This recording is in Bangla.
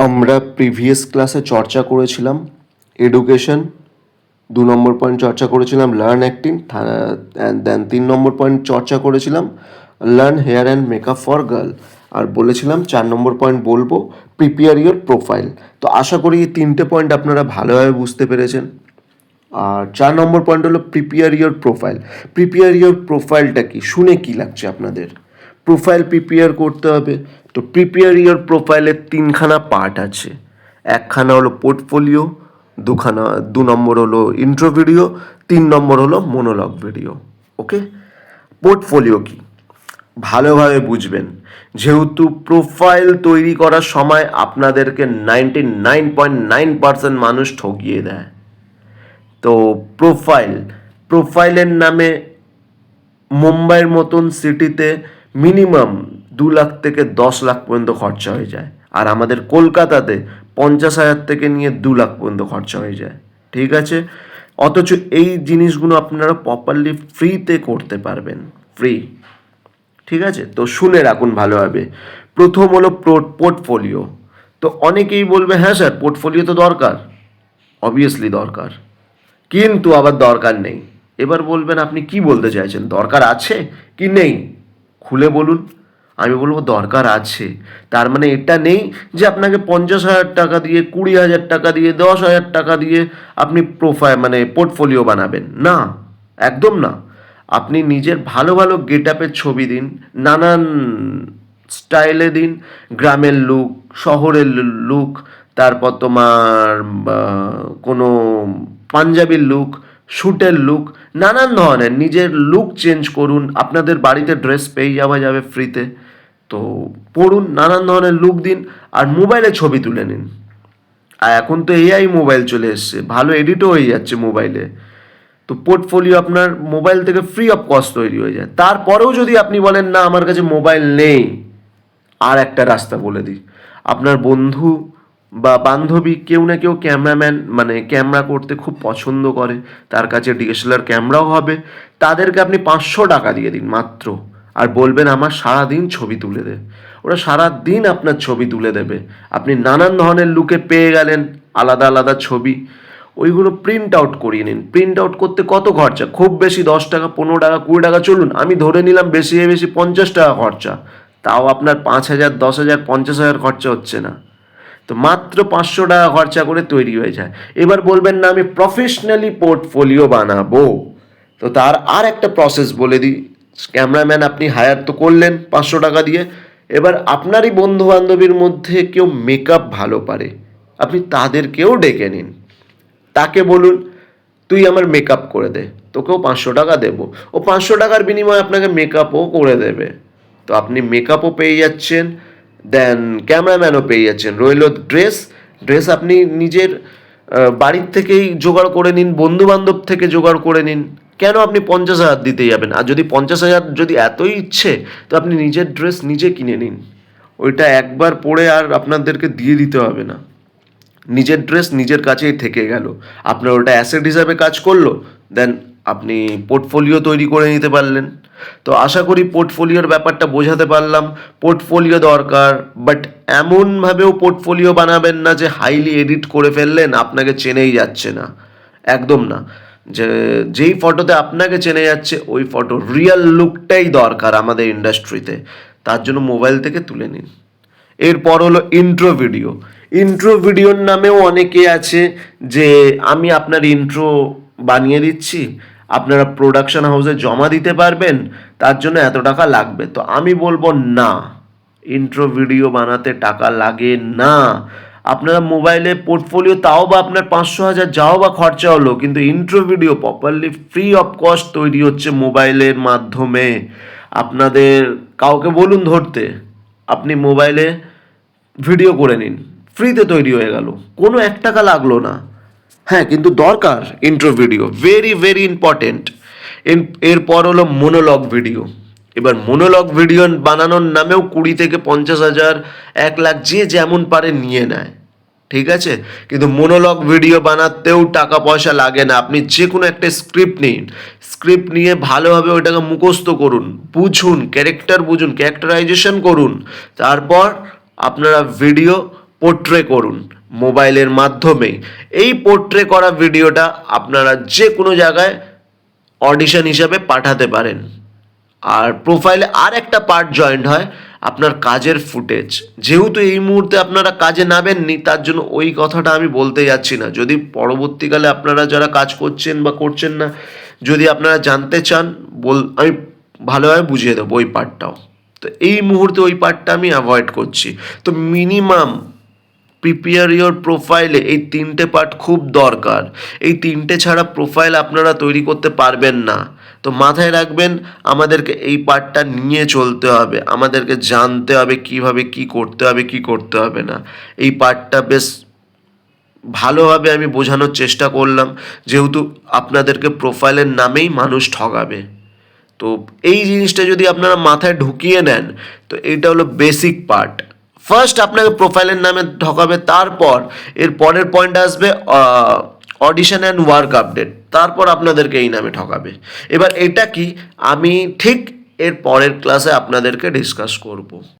আমরা প্রিভিয়াস ক্লাসে চর্চা করেছিলাম এডুকেশন, 2 নম্বর পয়েন্ট চর্চা করেছিলাম লার্ন অ্যাক্টিং, দেন 3 নম্বর পয়েন্ট চর্চা করেছিলাম learn hair and makeup for girl, আর বলেছিলাম 4 নম্বর পয়েন্ট বলবো প্রিপেয়ার ইয়োর প্রোফাইল। তো আশা করি এই 3টে পয়েন্ট আপনারা ভালোভাবে বুঝতে পেরেছেন। আর 4 নম্বর পয়েন্ট হলো prepare your profile. Prepare your প্রোফাইলটা কি, শুনে কি লাগছে আপনাদের? প্রোফাইল প্রিপেয়ার করতে হবে, তো প্রিপেয়ার ইয়োর প্রোফাইলের 3খানা পার্ট আছে। একখানা হলো পোর্টফোলিও, 2 নম্বর হলো ইন্ট্রো ভিডিও, 3 নম্বর হলো মোনোলগ ভিডিও। ওকে, পোর্টফোলিও কি ভালোভাবে বুঝবেন, যেহেতু প্রোফাইল তৈরি করার সময় আপনাদেরকে 99.9% মানুষ ঠকিয়ে দেয়। তো প্রোফাইলের নামে মুম্বাইয়ের মতন সিটিতে মিনিমাম 2 লাখ থেকে 10 লাখ পর্যন্ত খরচা হয়ে যায়, আর আমাদের কলকাতাতে 50,000 থেকে নিয়ে 2 লাখ পর্যন্ত খরচা হয়ে যায়। ঠিক আছে, অথচ এই জিনিসগুলো আপনারা প্রপারলি ফ্রিতে করতে পারবেন, ফ্রি। ঠিক আছে, তো শুনে রাখুন ভালোভাবে। প্রথম হলো পোর্টফোলিও। তো অনেকেই বলবে হ্যাঁ স্যার পোর্টফোলিও তো দরকার, অবভিয়াসলি দরকার, কিন্তু আবার দরকার নেই। এবার বলবেন আপনি কি বলতে চাইছেন, দরকার আছে কি নেই খুলে বলুন। আমি বলবো দরকার আছে। তার মানে এটা নেই যে আপনাকে 50,000 টাকা দিয়ে, 20,000 টাকা দিয়ে, 10,000 টাকা দিয়ে আপনি পোর্টফোলিও বানাবেন, না, একদম না। আপনি নিজের ভালো ভালো গেট আপের ছবি দিন, নানান স্টাইলে দিন, গ্রামের লুক, শহরের লুক, তারপর তোমার কোনো পাঞ্জাবির লুক, শ্যুটের লুক, নানান ধরনের নিজের লুক চেঞ্জ করুন। আপনাদের বাড়িতে ড্রেস পেয়ে যাওয়া যাবে ফ্রিতে, তো পড়ুন, নানান ধরনের লুক দিন, আর মোবাইলে ছবি তুলে নিন। আর এখন তো এআই মোবাইল চলে এসছে, ভালো এডিটও হয়ে যাচ্ছে মোবাইলে। তো পোর্টফোলিও আপনার মোবাইল থেকে ফ্রি অফ কস্ট তৈরি হয়ে যায়। তারপরেও যদি আপনি বলেন না আমার কাছে মোবাইল নেই, আর একটা রাস্তা বলে দিই। আপনার বন্ধু বা বান্ধবী কেউ না কেউ ক্যামেরাম্যান, ক্যামেরা করতে খুব পছন্দ করে, তার কাছে ডিএসএলআর ক্যামেরাও হবে, তাদেরকে আপনি 500 টাকা দিয়ে দিন মাত্র, আর বলবেন আমার সারাদিন ছবি তুলে দে। ওরা সারাদিন আপনার ছবি তুলে দেবে। আপনি নানান ধরনের লুকে পেয়ে গেলেন আলাদা আলাদা ছবি। ওইগুলো প্রিন্ট আউট করিয়ে নিন। প্রিন্ট আউট করতে কত খরচা? খুব বেশি 10 টাকা, 15 টাকা, 20 টাকা, চলুন আমি ধরে নিলাম বেশি 50 টাকা খরচা, তাও আপনার 5,000, 10,000, 50,000 খরচা হচ্ছে না। তো মাত্র 500 টাকা খরচা করে তৈরি হয়ে যায়। এবার বলবেন না আমি প্রফেশনালি পোর্টফোলিও বানাবো, তো তার আর একটা প্রসেস বলে দিই। ক্যামেরাম্যান আপনি হায়ার তো করলেন 500 টাকা দিয়ে, এবার আপনারই বন্ধু বান্ধবীর মধ্যে কেউ মেকআপ ভালো পারে, আপনি তাদেরকেও ডেকে নিন। তাকে বলুন তুই আমার মেকআপ করে দে, তোকেও 500 টাকা দেবো। ও 500 টাকার বিনিময়ে আপনাকে মেকআপও করে দেবে। তো আপনি মেকআপও পেয়ে যাচ্ছেন, দেন ক্যামেরাম্যানও পেয়ে যাচ্ছেন। রইল ড্রেস আপনি নিজের বাড়ির থেকেই জোগাড় করে নিন, বন্ধু বান্ধব থেকে জোগাড় করে নিন। কেন আপনি 50,000 দিতে যাবেন? আর যদি 50,000 যদি এতই ইচ্ছে, তো আপনি নিজের ড্রেস নিজে কিনে নিন, ওইটা একবার পরে আর আপনাদেরকে দিয়ে দিতে হবে না। নিজের ড্রেস নিজের কাছেই থেকে গেল, আপনার ওটা অ্যাসেট হিসাবে কাজ করলো, দেন আপনি পোর্টফোলিও তৈরি করে নিতে পারলেন। তো আশা করি পোর্টফোলিওর ব্যাপারটা বোঝাতে পারলাম। পোর্টফোলিও দরকার, বাট এমনভাবেও পোর্টফোলিও বানাবেন না যে হাইলি এডিট করে ফেললেন আপনাকে চেনেই যাচ্ছে না, একদম না। যেই ফটোতে আপনাকে চেনে যাচ্ছে ওই ফটো রিয়েল লুকটাই দরকার আমাদের ইন্ডাস্ট্রিতে, তার জন্য মোবাইল থেকে তুলে নিন। এরপর হলো ইন্ট্রো ভিডিওর নামেও অনেকে আছে যে আমি আপনার ইন্ট্রো বানিয়ে দিচ্ছি, আপনারা প্রোডাকশন হাউসে জমা দিতে পারবেন, তার জন্য এত টাকা লাগবে। তো আমি বলবো না, ইন্ট্রো ভিডিও বানাতে টাকা লাগে না। আপনারা মোবাইলে পোর্টফোলিও তাও বা আপনার 500,000 যাও বা খরচা হলো, কিন্তু intro video properly free of cost তৈরি হচ্ছে মোবাইলের মাধ্যমে। আপনাদের কাউকে বলুন ধরতে, আপনি মোবাইলে ভিডিও করে নিন, ফ্রিতে তৈরি হয়ে গেল, কোনো 1 টাকা লাগলো না। হ্যাঁ, কিন্তু দরকার intro video, very very important. এরপর হলো মোনোলগ ভিডিও। এবার মোনোলগ ভিডিও বানানোর নামেও 20 থেকে 50,000, 1 লাখ যে যেমন পারে নিয়ে নেয়, ঠিক আছে। কিন্তু মোনোলগ ভিডিও বানাতেও টাকা পয়সা লাগে না। আপনি যে কোনো একটা স্ক্রিপ্ট নিন, স্ক্রিপ্ট নিয়ে ভালোভাবে ওইটাকে মুখস্থ করুন, বুঝুন, ক্যারেক্টারাইজেশন করুন, তারপর আপনারা ভিডিও পোর্ট্রে করুন মোবাইলের মাধ্যমেই। এই পোর্ট্রে করা ভিডিওটা আপনারা যে কোনো জায়গায় অডিশন হিসাবে পাঠাতে পারেন। আর প্রোফাইলে আর একটা পার্ট জয়েন্ট হয় আপনার কাজের ফুটেজ। যেহেতু এই মুহূর্তে আপনারা কাজে নামেননি, তার জন্য ওই কথাটা আমি বলতে যাচ্ছি না। যদি পরবর্তীকালে আপনারা যারা কাজ করছেন বা করছেন না, যদি আপনারা জানতে চান, আমি ভালোভাবে বুঝিয়ে দেবো ওই পার্টটাও। তো এই মুহূর্তে ওই পার্টটা আমি অ্যাভয়েড করছি। তো মিনিমাম প্রিপেয়ার ইওর প্রোফাইলে এই 3টে পার্ট খুব দরকার। এই 3টে ছাড়া প্রোফাইল আপনারা তৈরি করতে পারবেন না। তো মাথায় রাখবেন, আমাদেরকে এই পার্টটা নিয়ে চলতে হবে, আমাদেরকে জানতে হবে কিভাবে কি করতে হবে কি করতে হবে না। এই পার্টটা বেশ ভালোভাবে আমি বোঝানোর চেষ্টা করলাম, যেহেতু আপনাদেরকে প্রোফাইলের নামেই মানুষ ঠকাবে। তো এই জিনিসটা যদি আপনারা মাথায় ঢুকিয়ে নেন, তো এটা হলো বেসিক পার্ট। ফার্স্ট আপনাকে প্রোফাইলের নামে ঢোকাবে, তারপর এর পরের পয়েন্ট আসবে অডিশন অ্যান্ড ওয়ার্ক আপডেট, তারপর আপনাদেরকে এই নামে ঠকাবে। এবার এটা কি, আমি ঠিক এর পরের ক্লাসে আপনাদেরকে ডিসকাস করব।